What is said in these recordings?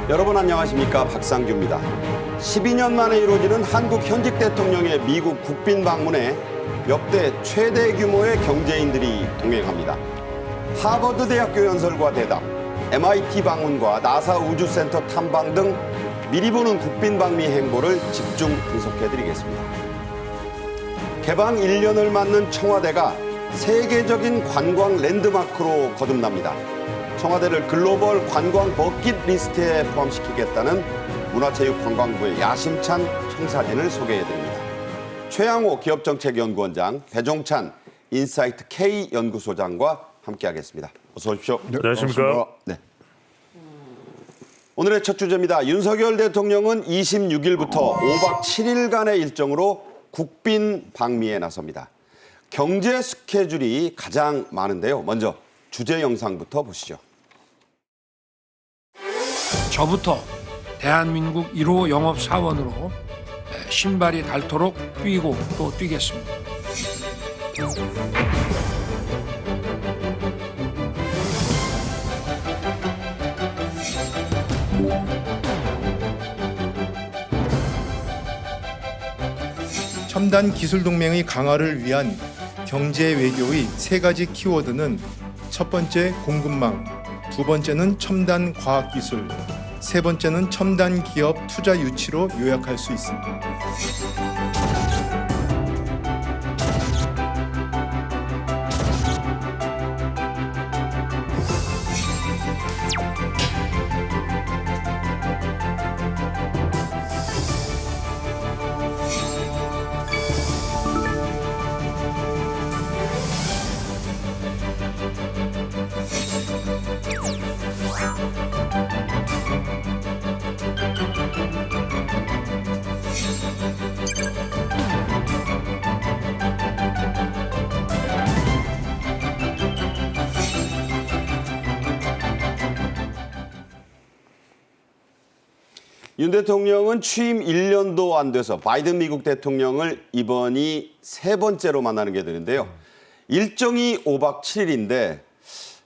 여러분 안녕하십니까, 박상규입니다. 12년 만에 이루어지는 한국 현직 대통령의 미국 국빈 방문에 역대 최대 규모의 경제인들이 동행합니다. 하버드 대학교 연설과 대담, MIT 방문과 나사 우주센터 탐방 등 미리 보는 국빈 방미 행보를 집중 분석해드리겠습니다. 개방 1년을 맞는 청와대가 세계적인 관광 랜드마크로 거듭납니다. 청와대를 글로벌 관광 버킷리스트에 포함시키겠다는 문화체육관광부의 야심찬 청사진을 소개해드립니다. 최양호 기업정책연구원장, 배종찬 인사이트 K 연구소장과 함께하겠습니다. 어서 오십시오. 네, 안녕하십니까. 네. 오늘의 첫 주제입니다. 윤석열 대통령은 26일부터 5박 7일간의 일정으로 국빈 방미에 나섭니다. 경제 스케줄이 가장 많은데요. 먼저 주제 영상부터 보시죠. 저부터 대한민국 1호 영업사원으로 신발이 닳도록 뛰고 또 뛰겠습니다. 첨단 기술 동맹의 강화를 위한 경제 외교의 세 가지 키워드는 첫 번째 공급망, 두 번째는 첨단 과학기술, 세 번째는 첨단 기업 투자 유치로 요약할 수 있습니다. 윤 대통령은 취임 1년도 안 돼서 바이든 미국 대통령을 이번이 세 번째로 만나는 게 되는데요. 일정이 5박 7일인데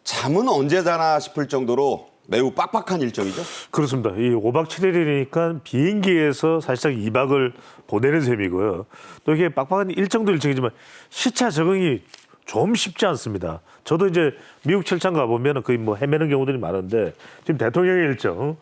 잠은 언제 자나 싶을 정도로 매우 빡빡한 일정이죠. 그렇습니다. 이 5박 7일이니까 비행기에서 사실상 2박을 보내는 셈이고요. 또 이게 빡빡한 일정도 일정이지만 시차 적응이 좀 쉽지 않습니다. 저도 이제 미국 출장 가보면 거의 뭐 헤매는 경우들이 많은데 지금 대통령의 일정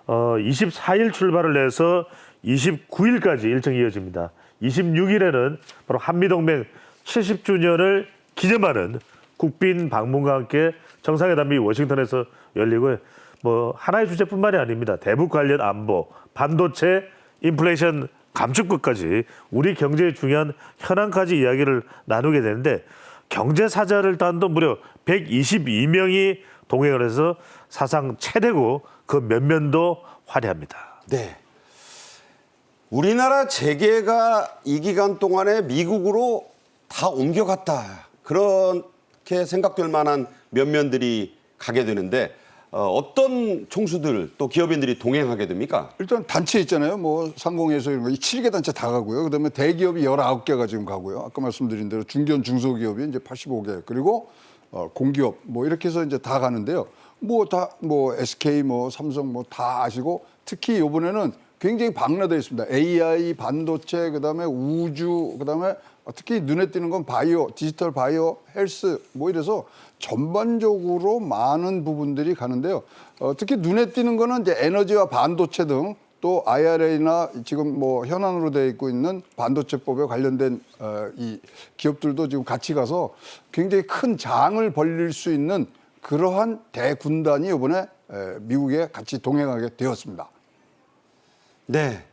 24일 출발을 해서 29일까지 일정이 이어집니다. 26일에는 바로 한미동맹 70주년을 기념하는 국빈 방문과 함께 정상회담이 워싱턴에서 열리고요. 뭐 하나의 주제뿐만이 아닙니다. 대북 관련 안보, 반도체, 인플레이션 감축법까지 우리 경제에 중요한 현안까지 이야기를 나누게 되는데 경제 사절을 단도 무려 122명이 동행을 해서 사상 최대고 그 면면도 화려합니다. 네. 우리나라 재계가 이 기간 동안에 미국으로 다 옮겨갔다. 그렇게 생각될 만한 면면들이 가게 되는데 어떤 총수들 또 기업인들이 동행하게 됩니까? 일단 단체 있잖아요. 뭐 상공회의소 이런 거 7개 단체 다 가고요. 그다음에 대기업이 19개가 지금 가고요. 아까 말씀드린 대로 중견 중소기업이 이제 85개. 그리고 공기업 뭐 이렇게 해서 이제 다 가는데요. 뭐 SK 삼성 다 아시고 특히 이번에는 굉장히 박라되어 있습니다. AI, 반도체, 그다음에 우주, 그다음에 특히 눈에 띄는 건 바이오, 디지털 바이오, 헬스 뭐 이래서 전반적으로 많은 부분들이 가는데요. 특히 눈에 띄는 거는 이제 에너지와 반도체 등 또 IRA나 지금 뭐 현안으로 되어 있고 있는 반도체법에 관련된 이 기업들도 지금 같이 가서 굉장히 큰 장을 벌릴 수 있는 그러한 대군단이 이번에 미국에 같이 동행하게 되었습니다. 네.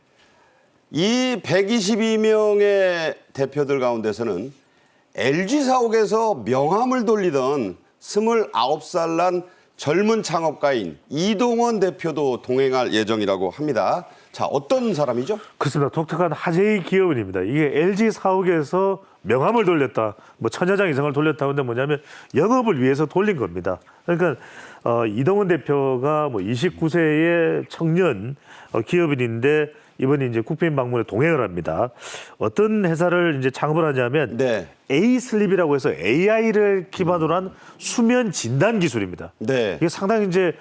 이 122명의 대표들 가운데서는 LG 사옥에서 명함을 돌리던 29살 난 젊은 창업가인 이동원 대표도 동행할 예정이라고 합니다. 자, 어떤 사람이죠? 그렇습니다. 독특한 하재희 기업인입니다. 이게 LG 사옥에서 명함을 돌렸다, 뭐 1000여장 이상을 돌렸다 하는데 뭐냐면 영업을 위해서 돌린 겁니다. 그러니까 이동훈 대표가 뭐 29세의 청년 기업인인데 이번에 이제 국빈 방문에 동행을 합니다. 어떤 회사를 이제 창업을 하냐면 네. A-슬립이라고 해서 AI를 기반으로 한 수면 진단 기술입니다. 네. 이게 상당히 이제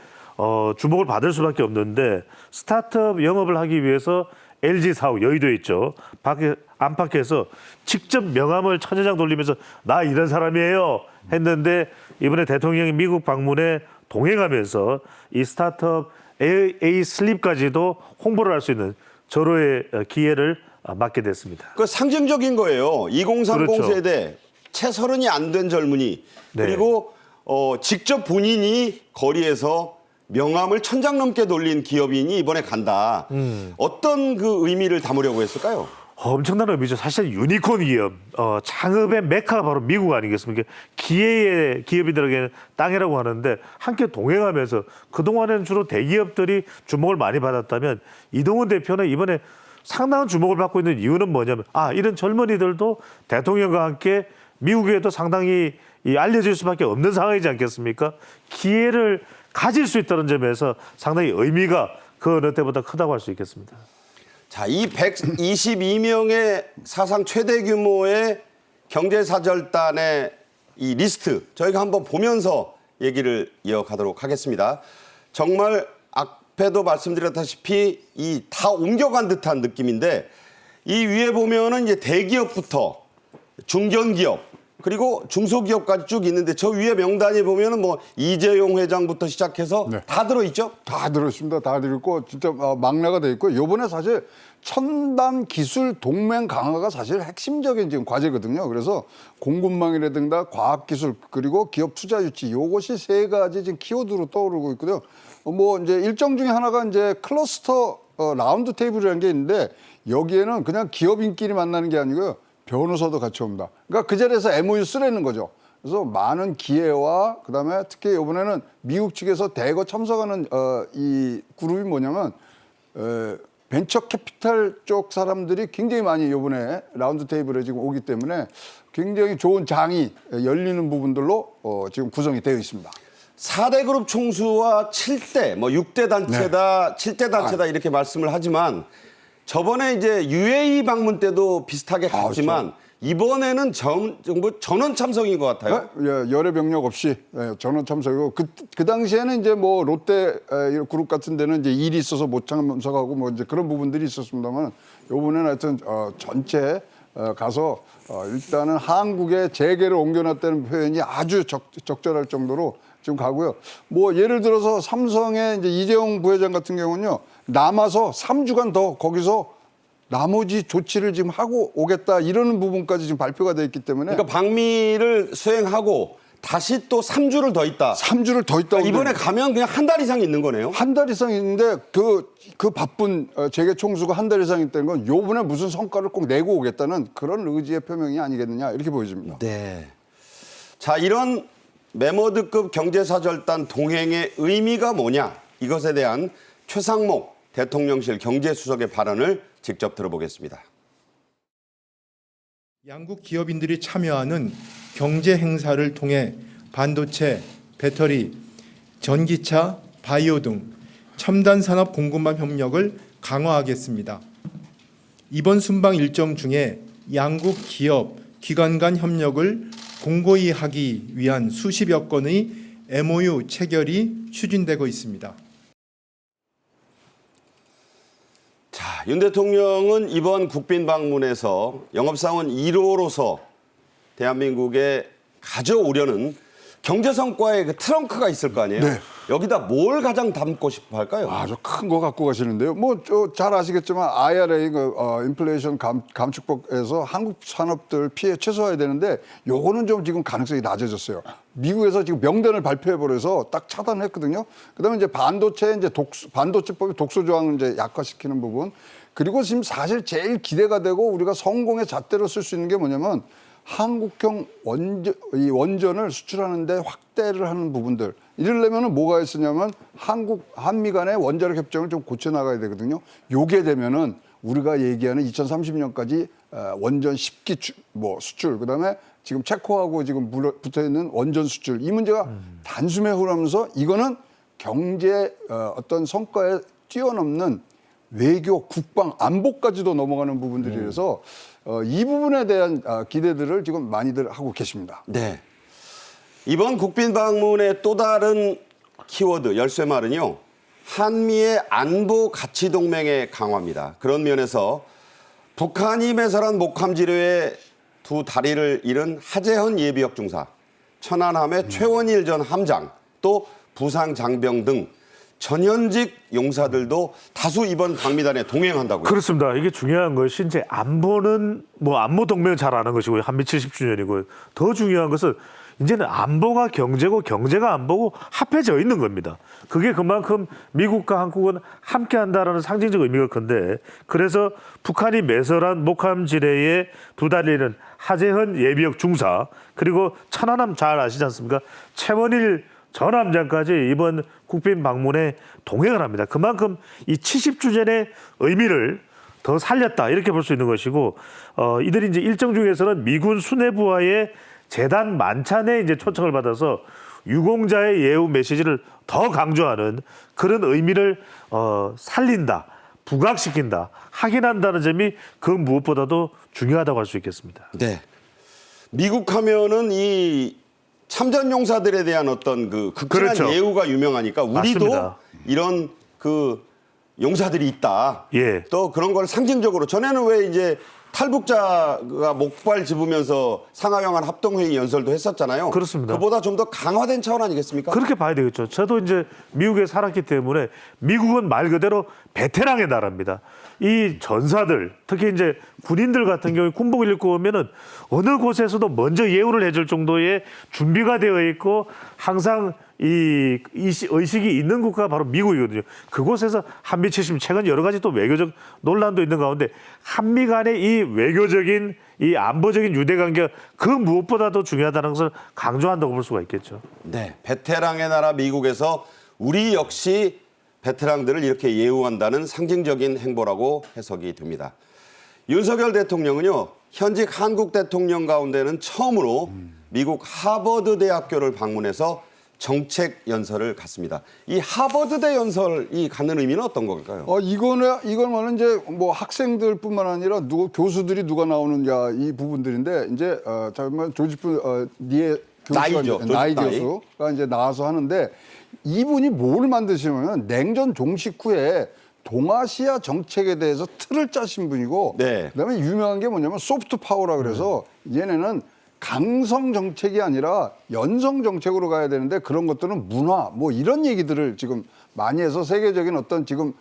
주목을 받을 수밖에 없는데 스타트업 영업을 하기 위해서 LG 사옥 여의도에 있죠. 밖에 안팎에서 직접 명함을 1000여장 돌리면서 나 이런 사람이에요 했는데 이번에 대통령이 미국 방문에 동행하면서 이 스타트업 A-슬립까지도 홍보를 할 수 있는 절호의 기회를 맞게 됐습니다. 그 상징적인 거예요. 2030 그렇죠. 세대 채30이 안 된 젊은이 네. 그리고 직접 본인이 거리에서 명함을 1000장 넘게 돌린 기업인이 이번에 간다. 어떤 그 의미를 담으려고 했을까요? 엄청난 의미죠. 사실 유니콘 기업, 창업의 메카가 바로 미국 아니겠습니까? 기회의 기업인들에게는 땅이라고 하는데 함께 동행하면서 그동안에는 주로 대기업들이 주목을 많이 받았다면 이동훈 대표는 이번에 상당한 주목을 받고 있는 이유는 뭐냐면 이런 젊은이들도 대통령과 함께 미국에도 상당히 알려질 수밖에 없는 상황이지 않겠습니까? 기회를 가질 수 있다는 점에서 상당히 의미가 그 어느 때보다 크다고 할 수 있겠습니다. 자, 이 122명의 사상 최대 규모의 경제사절단의 이 리스트 저희가 한번 보면서 얘기를 이어가도록 하겠습니다. 정말 앞에도 말씀드렸다시피 이 다 옮겨간 듯한 느낌인데 이 위에 보면은 이제 대기업부터 중견기업 그리고 중소기업까지 쭉 있는데 저 위에 명단에 보면은 뭐 이재용 회장부터 시작해서 네. 다 들어있죠? 다 들었습니다. 다 들었고 진짜 막내가 돼 있고 요번에 사실 첨단 기술 동맹 강화가 사실 핵심적인 지금 과제거든요. 그래서 공급망이라든가 과학기술 그리고 기업 투자 유치 요것이 세 가지 지금 키워드로 떠오르고 있거든요. 뭐 이제 일정 중에 하나가 이제 클러스터 라운드 테이블이라는 게 있는데 여기에는 그냥 기업인끼리 만나는 게 아니고요. 변호사도 같이 옵니다. 그러니까 그 자리에서 MOU 쓰라는 거죠. 그래서 많은 기회와 그다음에 특히 이번에는 미국 측에서 대거 참석하는 이 그룹이 뭐냐면 벤처 캐피탈 쪽 사람들이 굉장히 많이 이번에 라운드 테이블에 지금 오기 때문에 굉장히 좋은 장이 열리는 부분들로 지금 구성이 되어 있습니다. 4대 그룹 총수와 7대, 뭐 6대 단체다, 7대 단체다 이렇게 말씀을 하지만 저번에 이제 UAE 방문 때도 비슷하게 갔지만 이번에는 정부 전원 참석인 것 같아요. 예, 열의 병력 없이 전원 참석이고 그 당시에는 이제 뭐 롯데 그룹 같은 데는 이제 일이 있어서 못 참석하고 뭐 이제 그런 부분들이 있었습니다만 이번에는 하여튼 전체 가서 일단은 한국의 재계를 옮겨놨다는 표현이 아주 적절할 정도로 지금 가고요. 뭐 예를 들어서 삼성의 이제 이재용 부회장 같은 경우는요. 남아서 3주간 더 거기서 나머지 조치를 지금 하고 오겠다 이런 부분까지 지금 발표가 돼 있기 때문에 그러니까 방미를 수행하고 다시 또 3주를 더 있다. 3주를 더 있다고 이번에 가면 그냥 한 달 이상 있는 거네요. 한 달 이상 있는데 그 바쁜 재계 총수가 한 달 이상 있다는 건 요번에 무슨 성과를 꼭 내고 오겠다는 그런 의지의 표명이 아니겠느냐 이렇게 보여집니다. 네. 자, 이런 메머드급 경제사절단 동행의 의미가 뭐냐? 이것에 대한 최상목 대통령실 경제수석의 발언을 직접 들어보겠습니다. 양국 기업인들이 참여하는 경제 행사를 통해 반도체, 배터리, 전기차, 바이오 등 첨단 산업 공급망 협력을 강화하겠습니다. 이번 순방 일정 중에 양국 기업, 기관 간 협력을 공고히 하기 위한 수십여 건의 MOU 체결이 추진되고 있습니다. 자, 윤 대통령은 이번 국빈 방문에서 영업사원 1호로서 대한민국에 가져오려는 경제 성과의 그 트렁크가 있을 거 아니에요? 네. 여기다 뭘 가장 담고 싶어 할까요? 아주 큰 거 갖고 가시는데요. 뭐 잘 아시겠지만 IRA 인플레이션 감축법에서 한국 산업들 피해 최소화해야 되는데 요거는 좀 지금 가능성이 낮아졌어요. 미국에서 지금 명단을 발표해 버려서 딱 차단했거든요. 그다음에 이제 반도체법의 독소 조항을 이제 약화시키는 부분. 그리고 지금 사실 제일 기대가 되고 우리가 성공의 잣대로 쓸 수 있는 게 뭐냐면 한국형 원전을 수출하는데 확대를 하는 부분들. 이러려면 뭐가 있으냐면 한미 간의 원자력 협정을 좀 고쳐 나가야 되거든요. 요게 되면은 우리가 얘기하는 2030년까지 원전 10기 수출, 그다음에 지금 체코하고 지금 붙어 있는 원전 수출, 이 문제가 단숨에 흐르면서 이거는 경제 어떤 성과에 뛰어넘는 외교, 국방, 안보까지도 넘어가는 부분들이라서 이 부분에 대한 기대들을 지금 많이들 하고 계십니다. 네. 이번 국빈 방문의 또 다른 키워드 열쇠말은요. 한미의 안보 가치 동맹의 강화입니다. 그런 면에서 북한이 매설한 목함지뢰에 두 다리를 잃은 하재헌 예비역 중사, 천안함의 최원일 전 함장, 또 부상 장병 등 전현직 용사들도 다수 이번 방미단에 동행한다고요. 그렇습니다. 이게 중요한 것이 이제 안보는 뭐 안보 동맹 잘 아는 것이고 한미 70주년이고 더 중요한 것은 이제는 안보가 경제고 경제가 안보고 합해져 있는 겁니다. 그게 그만큼 미국과 한국은 함께한다라는 상징적 의미가 큰데 그래서 북한이 매설한 목함지뢰에 두 다리는 하재헌 예비역 중사 그리고 천안함 잘 아시지 않습니까? 최원일 전 함장까지 이번 국빈 방문에 동행을 합니다. 그만큼 이 70주년의 의미를 더 살렸다 이렇게 볼 수 있는 것이고 이들이 이제 일정 중에서는 미군 수뇌부와의 재단 만찬에 이제 초청을 받아서 유공자의 예우 메시지를 더 강조하는 그런 의미를 살린다, 부각시킨다, 확인한다는 점이 그 무엇보다도 중요하다고 할 수 있겠습니다. 네. 미국 하면은 이 참전 용사들에 대한 어떤 그 극진한 그렇죠. 예우가 유명하니까 우리도 맞습니다. 이런 그 용사들이 있다. 예. 또 그런 걸 상징적으로 전에는 왜 이제 탈북자가 목발 집으면서 상하영안 합동회의 연설도 했었잖아요. 그렇습니다. 그보다 좀 더 강화된 차원 아니겠습니까? 그렇게 봐야 되겠죠. 저도 이제 미국에 살았기 때문에 미국은 말 그대로 베테랑의 나라입니다. 이 전사들, 특히 이제 군인들 같은 경우에 군복을 입고 오면은 어느 곳에서도 먼저 예우를 해줄 정도의 준비가 되어 있고 항상 이 의식이 있는 국가가 바로 미국이거든요. 그곳에서 한미 70 최근 여러 가지 또 외교적 논란도 있는 가운데 한미 간의 이 외교적인 이 안보적인 유대관계가 그 무엇보다도 중요하다는 것을 강조한다고 볼 수가 있겠죠. 네. 베테랑의 나라 미국에서 우리 역시 베테랑들을 이렇게 예우한다는 상징적인 행보라고 해석이 됩니다. 윤석열 대통령은요. 현직 한국 대통령 가운데는 처음으로 미국 하버드 대학교를 방문해서 정책 연설을 갔습니다. 이 하버드대 연설이 갖는 의미는 어떤 걸까요? 이거는 이제 뭐 학생들뿐만 아니라 교수들이 누가 나오느냐 이 부분들인데 이제 잠깐만 조지프 니에 나이죠. 나이 나이. 교수가 이제 나와서 하는데 이분이 뭘 만드시냐면 냉전 종식 후에 동아시아 정책에 대해서 틀을 짜신 분이고 네. 그다음에 유명한 게 뭐냐면 소프트 파워라 그래서 얘네는 강성 정책이 아니라 연성 정책으로 가야 되는데 그런 것들은 문화 뭐 이런 얘기들을 지금 많이 해서 세계적인 어떤 지금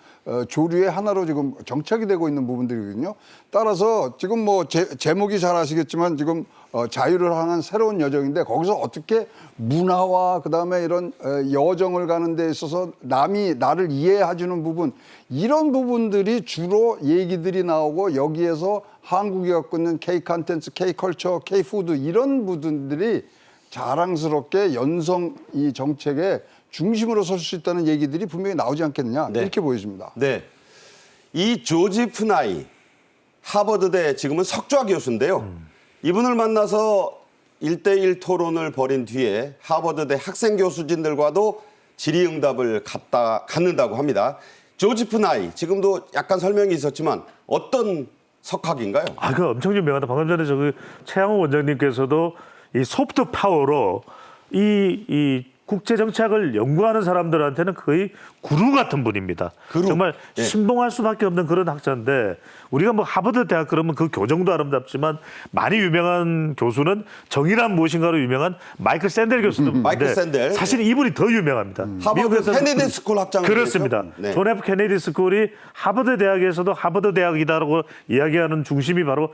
조류의 하나로 지금 정착이 되고 있는 부분들이거든요. 따라서 지금 뭐 제목이 잘 아시겠지만 지금 자유를 향한 새로운 여정인데 거기서 어떻게 문화와 그다음에 이런 여정을 가는 데 있어서 남이 나를 이해해주는 부분 이런 부분들이 주로 얘기들이 나오고 여기에서 한국이 갖고 있는 K-컨텐츠, K-컬처, K-푸드 이런 부분들이 자랑스럽게 연성 이 정책의 중심으로 설 수 있다는 얘기들이 분명히 나오지 않겠느냐 네. 이렇게 보여집니다. 네. 이 조지 푸나이 하버드대 지금은 석좌 교수인데요. 이분을 만나서 1대1 토론을 벌인 뒤에 하버드대 학생 교수진들과도 질의응답을 갖는다고 합니다. 조지 푸나이 지금도 약간 설명이 있었지만 어떤 석학인가요? 그 엄청 유명하다. 방금 전에 저기 최양호 원장님께서도 이 소프트 파워로 이 국제 정착을 연구하는 사람들한테는 거의 구루 같은 분입니다. 그루? 정말 예. 신봉할 수밖에 없는 그런 학자인데 우리가 뭐 하버드 대학 그러면 그 교정도 아름답지만 많이 유명한 교수는 정의란 무엇인가로 유명한 마이클 샌델 교수인데 마이클 샌델. 사실 이분이 더 유명합니다. 하버드 미국에서는 케네디 스쿨 학장을 그렇습니다. 했죠? 네. 존 F 케네디 스쿨이 하버드 대학에서도 하버드 대학이다라고 이야기하는 중심이 바로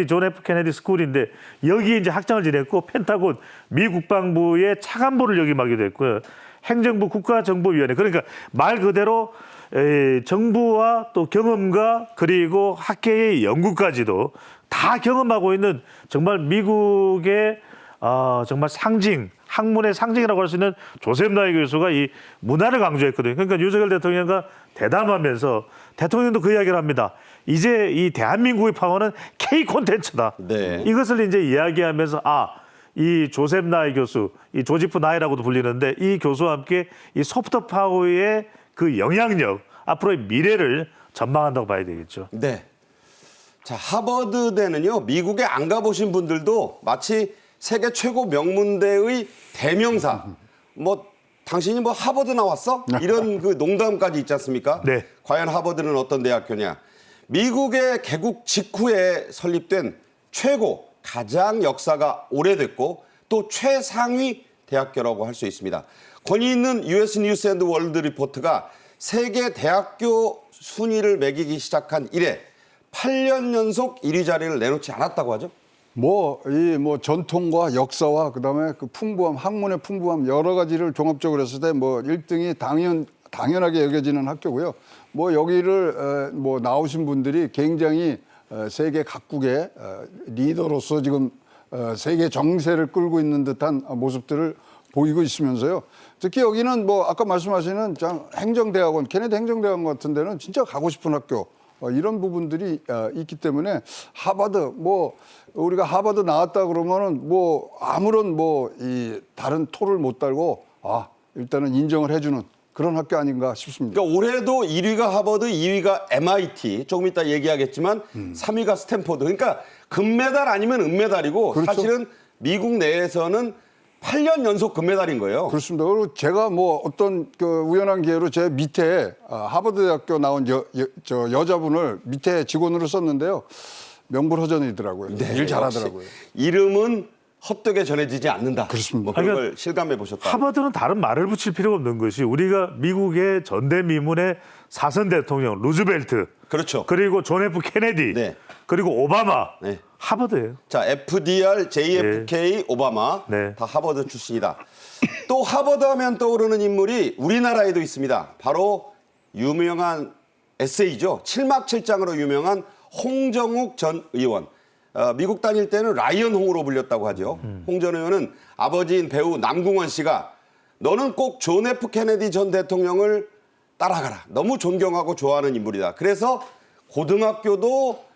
존 F 케네디 스쿨인데 여기에 이제 학장을 지냈고 펜타곤 미 국방부의 차관보를 역임하기도 했고요. 행정부 국가정보위원회 그러니까 말 그대로 정부와 또 경험과 그리고 학계의 연구까지도 다 경험하고 있는 정말 미국의 정말 상징, 학문의 상징이라고 할 수 있는 조셉 나이 교수가 이 문화를 강조했거든요. 그러니까 윤석열 대통령과 대담하면서 대통령도 그 이야기를 합니다. 이제 이 대한민국의 파워는 K 콘텐츠다. 네. 이것을 이제 이야기하면서 이 조셉 나이 교수, 이 조지프 나이라고도 불리는데 이 교수와 함께 이 소프트 파워의 그 영향력, 앞으로의 미래를 전망한다고 봐야 되겠죠. 네. 자, 하버드대는요, 미국에 안 가보신 분들도 마치 세계 최고 명문대의 대명사, 뭐, 당신이 뭐 하버드 나왔어? 이런 그 농담까지 있지 않습니까? 네. 과연 하버드는 어떤 대학교냐? 미국의 개국 직후에 설립된 최고, 가장 역사가 오래됐고 또 최상위 대학교라고 할 수 있습니다. 권위 있는 US 뉴스 앤드 월드 리포트가 세계 대학교 순위를 매기기 시작한 이래 8년 연속 1위 자리를 내놓지 않았다고 하죠. 뭐 전통과 역사와 그다음에 그 풍부함, 학문의 풍부함 여러 가지를 종합적으로 했을 때 뭐 1등이 당연하게 여겨지는 학교고요. 뭐 여기를 뭐 나오신 분들이 굉장히 세계 각국의 리더로서 지금 세계 정세를 끌고 있는 듯한 모습들을 보이고 있으면서요. 특히 여기는 뭐 아까 말씀하시는 행정대학원, 케네디 행정대학원 같은 데는 진짜 가고 싶은 학교 이런 부분들이 있기 때문에 하버드 뭐 우리가 하버드 나왔다 그러면은 뭐 아무런 뭐 이 다른 토를 못 달고 일단은 인정을 해주는 그런 학교 아닌가 싶습니다. 그러니까 올해도 1위가 하버드, 2위가 MIT, 조금 이따 얘기하겠지만 3위가 스탠포드. 그러니까 금메달 아니면 은메달이고 그렇죠. 사실은 미국 내에서는 8년 연속 금메달인 거예요. 그렇습니다. 그리고 제가 뭐 어떤 그 우연한 기회로 제 밑에 하버드 대학교 나온 여자분을 밑에 직원으로 썼는데요. 명불허전이더라고요. 네, 일 잘하더라고요. 역시 이름은 헛되게 전해지지 않는다. 그렇습니다. 뭐 그런 그러니까 걸 실감해 보셨다. 하버드는 다른 말을 붙일 필요가 없는 것이 우리가 미국의 전대미문의 4선 대통령 루즈벨트, 그렇죠. 그리고 존 F 케네디, 네. 그리고 오바마, 네. 하버드예요. 자, FDR, JFK, 오바마 네. 다 하버드 출신이다. 또 하버드 하면 떠오르는 인물이 우리나라에도 있습니다. 바로 유명한 에세이죠. 7막 7장으로 유명한 홍정욱 전 의원. 미국 다닐 때는 라이언 홍으로 불렸다고 하죠. 홍 전 의원은 아버지인 배우 남궁원 씨가 너는 꼭 존 F 케네디 전 대통령을 따라가라. 너무 존경하고 좋아하는 인물이다. 그래서 고등학교도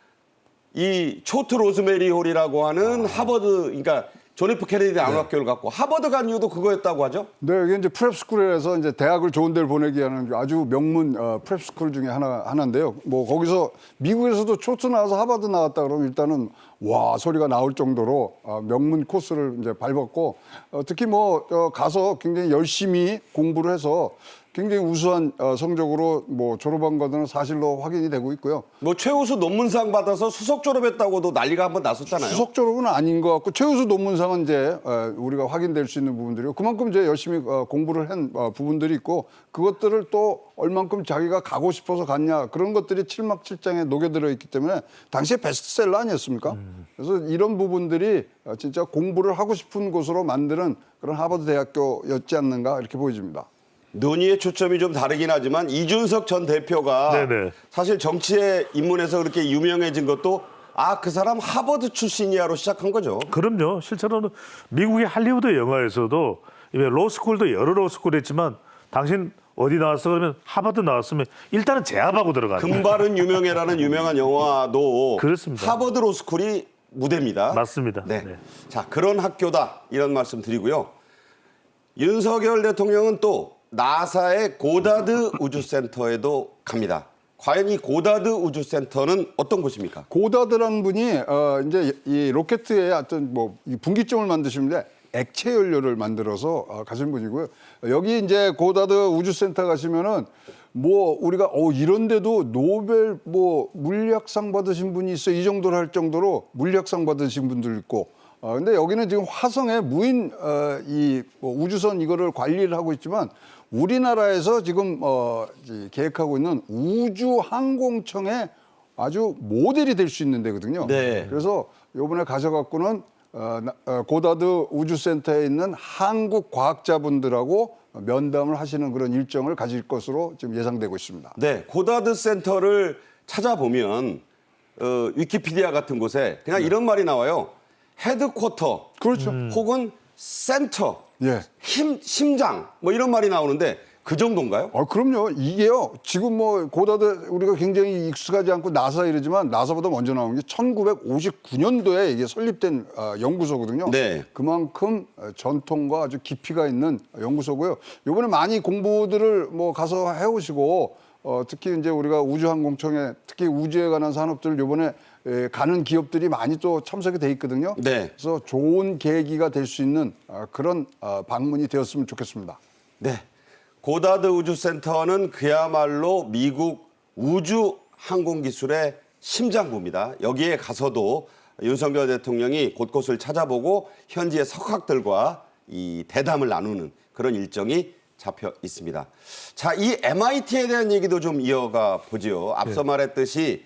이 초트 로즈메리 홀이라고 하는 하버드, 그러니까 존 F 케네디 안학교를 갖고 하버드 간 이유도 그거였다고 하죠. 네, 이게 이제 프랩스쿨에서 이제 대학을 좋은 데를 보내기 위한 아주 명문 프랩스쿨 중에 하나인데요. 뭐 거기서 미국에서도 초트 나와서 하버드 나왔다 그러면 일단은 와 소리가 나올 정도로 명문 코스를 이제 밟았고 특히 뭐 가서 굉장히 열심히 공부를 해서 굉장히 우수한 성적으로 뭐 졸업한 것은 사실로 확인이 되고 있고요. 뭐 최우수 논문상 받아서 수석 졸업했다고도 난리가 한번 났었잖아요. 수석 졸업은 아닌 것 같고 최우수 논문상은 이제 우리가 확인될 수 있는 부분들이고 그만큼 이제 열심히 공부를 한 부분들이 있고 그것들을 또 얼만큼 자기가 가고 싶어서 갔냐 그런 것들이 7막 7장에 녹여들어 있기 때문에 당시에 베스트셀러 아니었습니까? 그래서 이런 부분들이 진짜 공부를 하고 싶은 곳으로 만드는 그런 하버드 대학교였지 않는가 이렇게 보여집니다. 논의의 초점이 좀 다르긴 하지만 이준석 전 대표가 네네. 사실 정치에 입문해서 그렇게 유명해진 것도 그 사람 하버드 출신이야로 시작한 거죠. 그럼요. 실제로는 미국의 할리우드 영화에서도 로스쿨도 여러 로스쿨 했지만 당신 어디 나왔어? 그러면 하버드 나왔으면 일단은 제압하고 들어가는 거예요. 금발은 유명해라는 유명한 영화도 그렇습니다. 하버드 로스쿨이 무대입니다. 맞습니다. 네. 네. 자, 그런 학교다 이런 말씀 드리고요. 윤석열 대통령은 또 나사의 고다드 우주센터에도 갑니다. 과연 이 고다드 우주센터는 어떤 곳입니까? 고다드라는 분이 이제 이 로켓의 어떤 뭐 분기점을 만드시는데 액체 연료를 만들어서 가신 분이고요. 여기 이제 고다드 우주센터 가시면은 뭐 우리가 이런데도 노벨 뭐 물리학상 받으신 분이 있어 이 정도로 할 정도로 물리학상 받으신 분들 있고. 근데 여기는 지금 화성에 무인 뭐 우주선 이거를 관리를 하고 있지만 우리나라에서 지금 계획하고 있는 우주항공청의 아주 모델이 될 수 있는 데거든요. 네. 그래서 이번에 가셔갖고는 고다드 우주센터에 있는 한국 과학자분들하고 면담을 하시는 그런 일정을 가질 것으로 지금 예상되고 있습니다. 네, 고다드 센터를 찾아보면 위키피디아 같은 곳에 그냥 이런 말이 나와요. 헤드쿼터 그렇죠. 혹은 센터, 예. 심장 뭐 이런 말이 나오는데 그 정도인가요? 그럼요. 이게요. 지금 뭐 고다드 우리가 굉장히 익숙하지 않고 나사 이러지만 나사보다 먼저 나온 게 1959년도에 이게 설립된 연구소거든요. 네. 그만큼 전통과 아주 깊이가 있는 연구소고요. 이번에 많이 공부들을 뭐 가서 해오시고 특히 이제 우리가 우주항공청에 특히 우주에 관한 산업들 이번에 가는 기업들이 많이 또 참석이 돼 있거든요. 네. 그래서 좋은 계기가 될 수 있는 그런 방문이 되었으면 좋겠습니다. 네. 고다드 우주센터는 그야말로 미국 우주 항공기술의 심장부입니다. 여기에 가서도 윤석열 대통령이 곳곳을 찾아보고 현지의 석학들과 이 대담을 나누는 그런 일정이 잡혀 있습니다. 자, 이 MIT에 대한 얘기도 좀 이어가 보죠. 앞서 말했듯이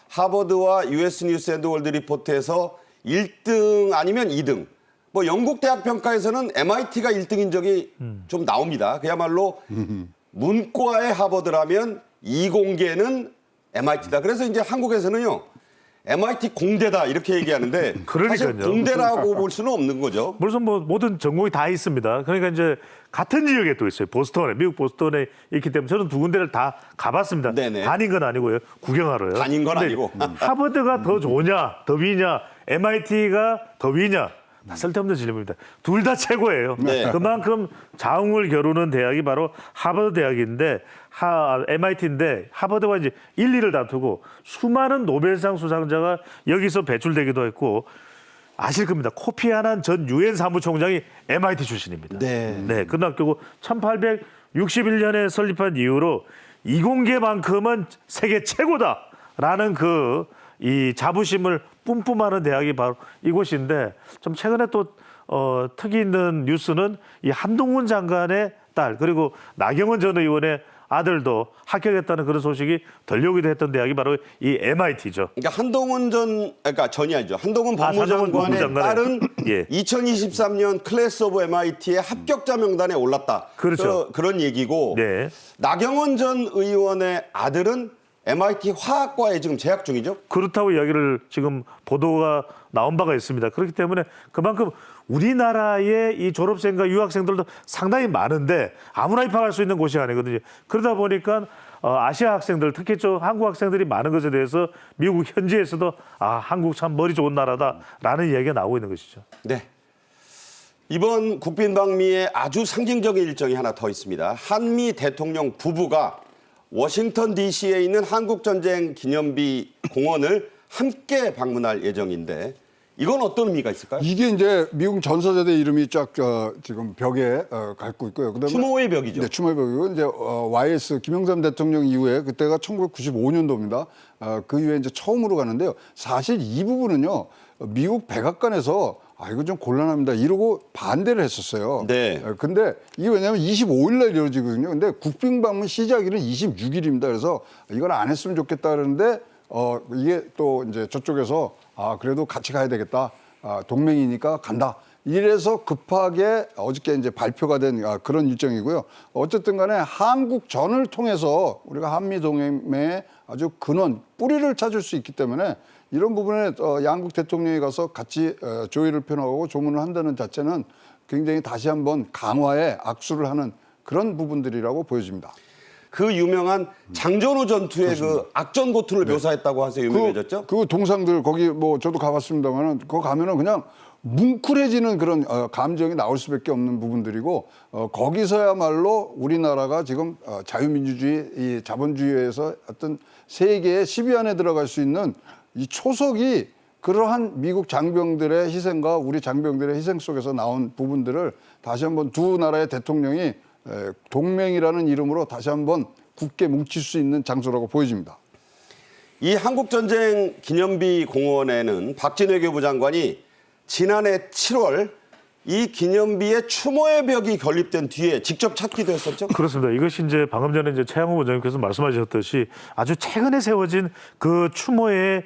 하버드와 US 뉴스 앤드 월드 리포트에서 1등 아니면 2등. 뭐 영국 대학 평가에서는 MIT가 1등인 적이 좀 나옵니다. 그야말로 문과의 하버드라면 이공계는 MIT다. 그래서 이제 한국에서는요. MIT 공대다 이렇게 얘기하는데 사실 그러니까요. 공대라고 볼 수는 없는 거죠. 물론 뭐 모든 전공이 다 있습니다. 그러니까 이제 같은 지역에 또 있어요. 보스턴에, 미국 보스턴에 있기 때문에 저는 두 군데를 다 가봤습니다. 네네. 다닌 건 아니고요. 구경하러요. 다닌 건 근데 아니고. 하버드가 더 좋으냐, 더 위냐, MIT가 더 위냐. 다 쓸데없는 질문입니다. 둘 다 최고예요. 네. 그만큼 자웅을 겨루는 대학이 바로 하버드 대학인데 MIT인데 하버드가 이제 1, 2를 다투고 수많은 노벨상 수상자가 여기서 배출되기도 했고 아실 겁니다. 코피 아난 전 유엔 사무총장이 MIT 출신입니다. 네. 그 학교고 1861년에 설립한 이후로 이공계만큼은 세계 최고다라는 이 자부심을 뿜뿜하는 대학이 바로 이곳인데 좀 최근에 또 특이 있는 뉴스는 이 한동훈 장관의 딸 그리고 나경원 전 의원의 아들도 합격했다는 그런 소식이 들려오기도 했던 대학이 바로 이 MIT죠. 그러니까 한동훈 전이 아니죠. 한동훈 한동훈 법무장관의 법무장관의 딸은 예. 2023년 클래스 오브 MIT의 합격자 명단에 올랐다. 그렇죠. 그런 얘기고 네. 나경원 전 의원의 아들은 MIT 화학과에 지금 재학 중이죠. 그렇다고 이야기를 지금 보도가 나온 바가 있습니다. 그렇기 때문에 그만큼 우리나라의 이 졸업생과 유학생들도 상당히 많은데 아무나 입학할 수 있는 곳이 아니거든요. 그러다 보니까 아시아 학생들, 특히 한국 학생들이 많은 것에 대해서 미국 현지에서도 한국 참 머리 좋은 나라다라는 이야기가 나오고 있는 것이죠. 네. 이번 국빈 방미에 아주 상징적인 일정이 하나 더 있습니다. 한미 대통령 부부가 워싱턴 DC에 있는 한국전쟁 기념비 공원을 함께 방문할 예정인데 이건 어떤 의미가 있을까요? 이게 이제 미국 전사자대 이름이 쫙 지금 벽에 갖고 있고요. 그다음에 추모의 벽이죠. 네, 추모의 벽이고 이제 YS 김영삼 대통령 이후에 그때가 1995년도입니다. 그 이후에 이제 처음으로 가는데요. 사실 이 부분은요 미국 백악관에서 이거 좀 곤란합니다. 이러고 반대를 했었어요. 네. 근데 이게 왜냐하면 25일 날 이루어지거든요. 근데 국빈 방문 시작일은 26일입니다. 그래서 이걸 안 했으면 좋겠다 그러는데 이게 또 이제 저쪽에서 그래도 같이 가야 되겠다. 동맹이니까 간다. 이래서 급하게 어저께 이제 발표가 된 그런 일정이고요. 어쨌든 간에 한국전을 통해서 우리가 한미동맹의 아주 근원, 뿌리를 찾을 수 있기 때문에 이런 부분에 양국 대통령이 가서 같이 조의를 표명하고 조문을 한다는 자체는 굉장히 다시 한번 강화에 악수를 하는 그런 부분들이라고 보여집니다. 그 유명한 장전호 전투의 그 악전 고투를 묘사했다고 하세요. 유명해졌죠? 그 동상들 거기 뭐 저도 가봤습니다만은 그거 가면은 그냥 뭉클해지는 그런 감정이 나올 수밖에 없는 부분들이고 거기서야말로 우리나라가 지금 자유민주주의, 이 자본주의에서 어떤 세계의 10위 안에 들어갈 수 있는 이 초석이 그러한 미국 장병들의 희생과 우리 장병들의 희생 속에서 나온 부분들을 다시 한번 두 나라의 대통령이 동맹이라는 이름으로 다시 한번 굳게 뭉칠 수 있는 장소라고 보여집니다. 이 한국전쟁 기념비 공원에는 박진 외교부 장관이 지난해 7월 이 기념비의 추모의 벽이 건립된 뒤에 직접 찾기도 했었죠? 그렇습니다. 이것이 이제 방금 전에 이제 최양호 원장님께서 말씀하셨듯이 아주 최근에 세워진 그 추모의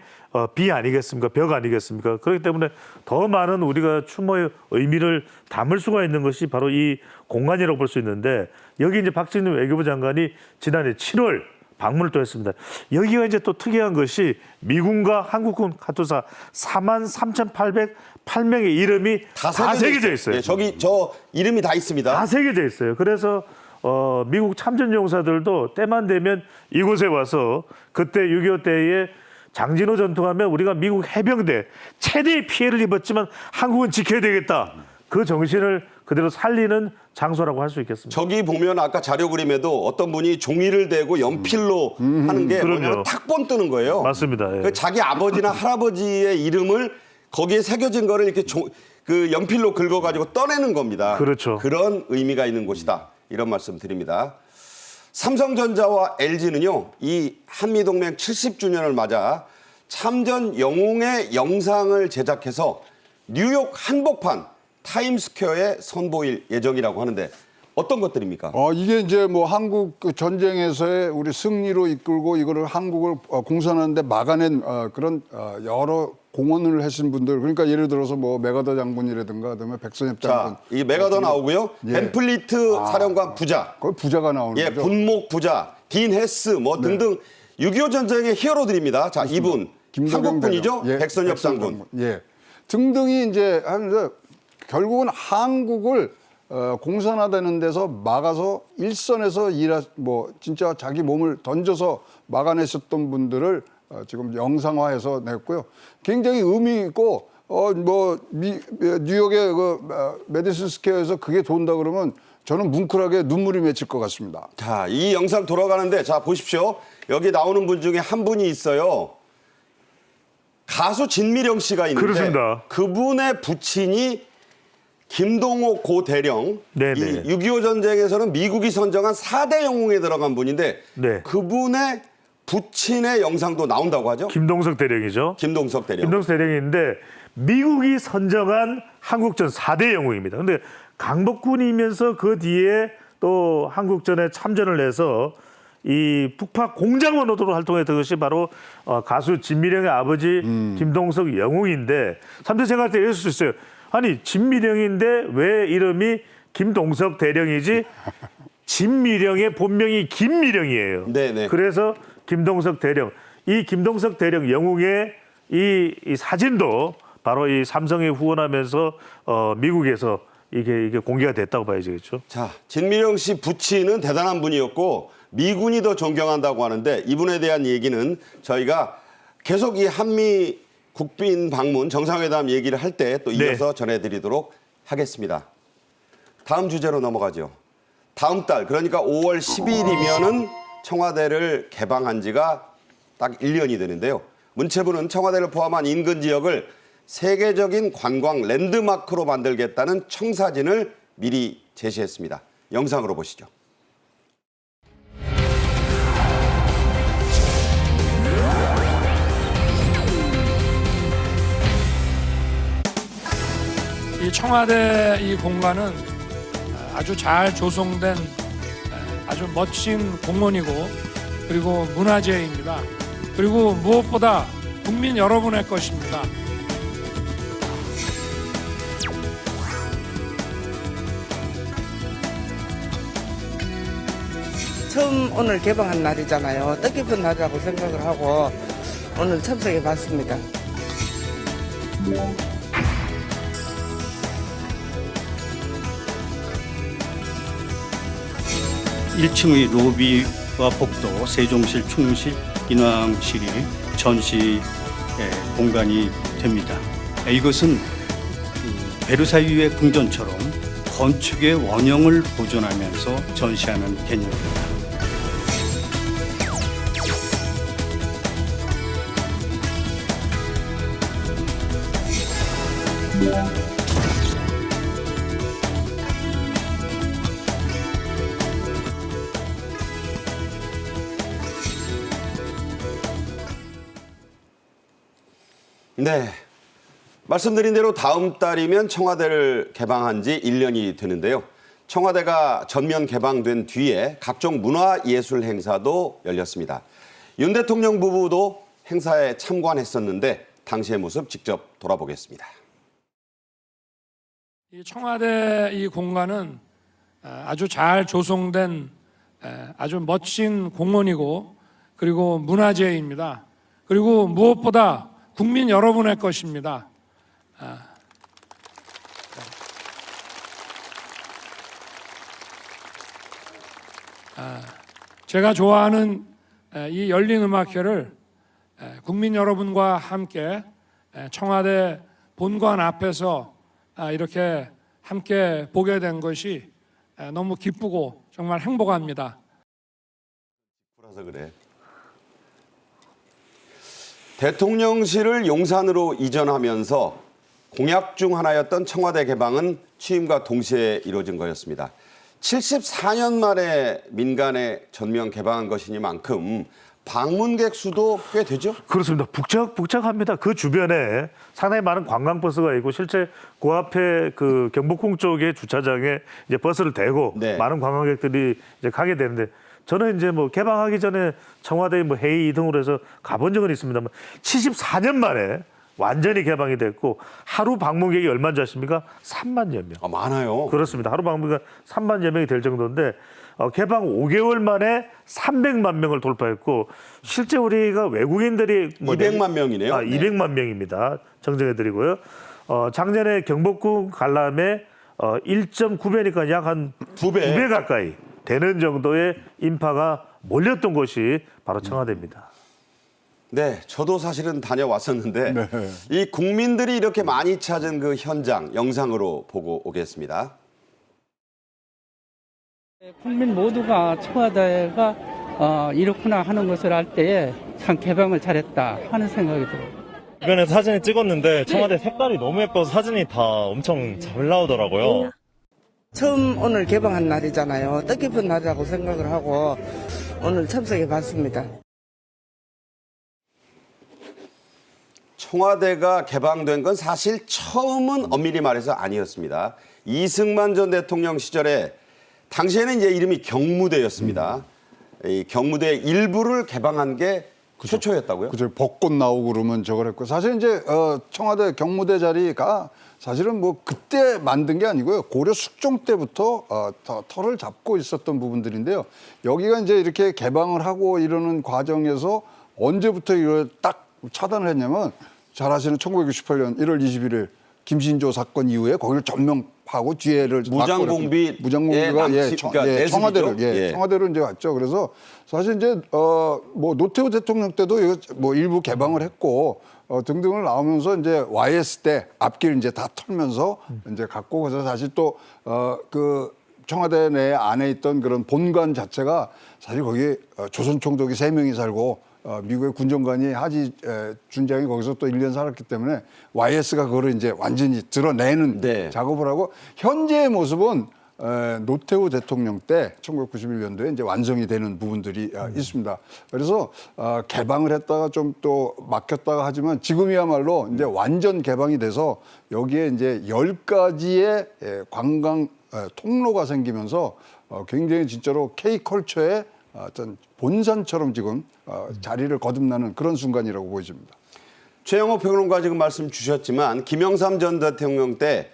비 아니겠습니까? 벽 아니겠습니까? 그렇기 때문에 더 많은 우리가 추모의 의미를 담을 수가 있는 것이 바로 이 공간이라고 볼 수 있는데 여기 이제 박진 외교부 장관이 지난해 7월 방문을 또 했습니다. 여기가 이제 또 특이한 것이 미군과 한국군 카투사 43,808명의 이름이 다 새겨져 있어요. 네, 저기 저 이름이 다 있습니다. 다 새겨져 있어요. 그래서 미국 참전 용사들도 때만 되면 이곳에 와서 그때 6.25 때에 장진호 전투하면 우리가 미국 해병대 최대의 피해를 입었지만 한국은 지켜야 되겠다. 그 정신을 그대로 살리는 장소라고 할 수 있겠습니다. 저기 보면 아까 자료 그림에도 어떤 분이 종이를 대고 연필로 하는 게 그럼요. 뭐냐면 탁본 뜨는 거예요. 맞습니다. 예. 그 자기 아버지나 할아버지의 이름을 거기에 새겨진 거를 이렇게 그 연필로 긁어가지고 떠내는 겁니다. 그렇죠. 그런 의미가 있는 곳이다. 이런 말씀 드립니다. 삼성전자와 LG는요, 이 한미동맹 70주년을 맞아 참전 영웅의 영상을 제작해서 뉴욕 한복판 타임스퀘어에 선보일 예정이라고 하는데 어떤 것들입니까? 이게 이제 뭐 한국 그 전쟁에서의 우리 승리로 이끌고 이거를 한국을 공산하는데 막아낸 그런 여러 공헌을 하신 분들, 그러니까 예를 들어서 뭐 메가더 장군이라든가 그다음에 백선엽 장군. 자, 이 메가더 나오고요. 예. 벤플리트 사령관 부자, 거기 부자가 나오는 예, 거죠. 분목 부자, 딘 헤스 뭐 등등 6.25 전쟁의 히어로들입니다. 자, 이분 김도경 한국분이죠. 대령. 예, 백선엽 장군. 예. 등등이 이제 하면서 결국은 한국을 공산화되는 데서 막아서 일선에서 뭐 진짜 자기 몸을 던져서 막아내셨던 분들을 지금 영상화해서 냈고요. 굉장히 의미 있고 뉴욕의 그 메디슨 스퀘어에서 그게 돈다 그러면 저는 뭉클하게 눈물이 맺힐 것 같습니다. 자, 이 영상 돌아가는데 자, 보십시오. 여기 나오는 분 중에 한 분이 있어요. 가수 진미령 씨가 있는데 그렇습니다. 그분의 부친이 김동호 고 대령. 네네. 이 6.25 전쟁에서는 미국이 선정한 4대 영웅에 들어간 분인데 네. 그분의 부친의 영상도 나온다고 하죠. 김동석 대령이죠. 김동석 대령. 김동석 대령인데 미국이 선정한 한국전 4대 영웅입니다. 근데 강복군이면서 그 뒤에 또 한국전에 참전을 해서 이 북파 공작원으로 활동했던 것이 바로 가수 진미령의 아버지 김동석 영웅인데 사람들이 생각할 때 이럴 수 있어요. 아니 진미령인데 왜 이름이 김동석 대령이지? 진미령의 본명이 김미령이에요. 네네. 그래서 김동석 대령, 이 김동석 대령 영웅의 이 사진도 바로 이 삼성에 후원하면서 미국에서 이게 공개가 됐다고 봐야겠죠. 자, 진미령 씨 부친은 대단한 분이었고 미군이 더 존경한다고 하는데 이분에 대한 얘기는 저희가 계속 이 한미 국빈 방문 정상회담 얘기를 할 때 또 이어서 전해드리도록 하겠습니다. 다음 주제로 넘어가죠. 다음 달 그러니까 5월 10일이면은 청와대를 개방한 지가 딱 1년이 되는데요. 문체부는 청와대를 포함한 인근 지역을 세계적인 관광 랜드마크로 만들겠다는 청사진을 미리 제시했습니다. 영상으로 보시죠. 이 청와대 이 공간은 아주 잘 조성된 아주 멋진 공원이고 그리고 문화재입니다. 그리고 무엇보다 국민 여러분의 것입니다. 처음 오늘 개방한 날이잖아요. 뜻깊은 날이라고 생각을 하고 오늘 참석해 봤습니다. 1층의 로비와 복도, 세종실, 충무실, 인왕실이 전시 공간이 됩니다. 이것은 베르사유의 궁전처럼 건축의 원형을 보존하면서 전시하는 개념입니다. 네. 말씀드린 대로 다음 달이면 청와대를 개방한 지 1년이 되는데요. 청와대가 전면 개방된 뒤에 각종 문화예술 행사도 열렸습니다. 윤 대통령 부부도 행사에 참관했었는데 당시의 모습 직접 돌아보겠습니다. 이 청와대 이 공간은 아주 잘 조성된 아주 멋진 공원이고 그리고 문화재입니다. 그리고 무엇보다 국민 여러분의 것입니다. 제가 좋아하는 이 열린음악회를 국민 여러분과 함께 청와대 본관 앞에서 이렇게 함께 보게 된 것이 너무 기쁘고 정말 행복합니다. 그래서 그래. 대통령실을 용산으로 이전하면서 공약 중 하나였던 청와대 개방은 취임과 동시에 이루어진 거였습니다. 74년 만에 민간에 전면 개방한 것이니만큼 방문객 수도 꽤 되죠? 그렇습니다. 북적북적합니다. 그 주변에 상당히 많은 관광버스가 있고 실제 그 앞에 그 경복궁 쪽의 주차장에 이제 버스를 대고 네. 많은 관광객들이 이제 가게 되는데 저는 이제 뭐 개방하기 전에 청와대 뭐 회의 등으로 해서 가본 적은 있습니다만 74년 만에 완전히 개방이 됐고 하루 방문객이 얼마인지 아십니까? 3만여 명. 아, 많아요. 그렇습니다. 하루 방문객 3만여 명이 될 정도인데 개방 5개월 만에 300만 명을 돌파했고 실제 우리가 외국인들이 200만 명이네요. 네. 200만 명입니다. 정정해드리고요. 작년에 경복궁 관람에 1.9배니까 약 한 2배 가까이 되는 정도의 인파가 몰렸던 곳이 바로 청와대입니다. 네, 저도 사실은 다녀왔었는데 네. 이 국민들이 이렇게 많이 찾은 그 현장 영상으로 보고 오겠습니다. 국민 모두가 청와대가 이렇구나 하는 것을 알 때에 참 개방을 잘했다 하는 생각이 들어요. 주변에 사진을 찍었는데 청와대 색깔이 너무 예뻐서 사진이 다 엄청 잘 나오더라고요. 처음 오늘 개방한 날이잖아요. 뜻깊은 날이라고 생각을 하고 오늘 참석해 봤습니다. 청와대가 개방된 건 사실 처음은 엄밀히 말해서 아니었습니다. 이승만 전 대통령 시절에 당시에는 이제 이름이 경무대였습니다. 이 경무대 일부를 개방한 게 최초였다고요? 그죠. 벚꽃 나오고 그러면 저걸 했고 사실 이제 청와대 경무대 자리가 사실은 뭐 그때 만든 게 아니고요. 고려 숙종 때부터 터를 잡고 있었던 부분들인데요. 여기가 이제 이렇게 개방을 하고 이러는 과정에서 언제부터 이걸 딱 차단을 했냐면 잘 아시는 1968년 1월 21일 김신조 사건 이후에 거기를 전면하고 뒤에를 무장공비 무장공비가 그러니까 청와대를 예. 청와대로 이제 왔죠. 그래서 사실 이제 뭐 노태우 대통령 때도 이거 뭐 일부 개방을 했고 등등을 나오면서 이제 YS 때 앞길 이제 다 털면서 이제 갔고 그래서 사실 또 그 청와대 내 안에 있던 그런 본관 자체가 사실 거기 조선 총독이 3명이 살고 미국의 군정관이 하지 준장이 거기서 또 1년 살았기 때문에 YS가 그거를 이제 완전히 드러내는 네. 작업을 하고 현재의 모습은 노태우 대통령 때 1991년도에 이제 완성이 되는 부분들이 있습니다. 그래서 개방을 했다가 좀 또 막혔다가 하지만 지금이야말로 이제 완전 개방이 돼서 여기에 이제 10가지의 관광 통로가 생기면서 굉장히 진짜로 K컬처의 어떤 본산처럼 지금 자리를 거듭나는 그런 순간이라고 보여집니다. 최영호 평론가 지금 말씀 주셨지만 김영삼 전 대통령 때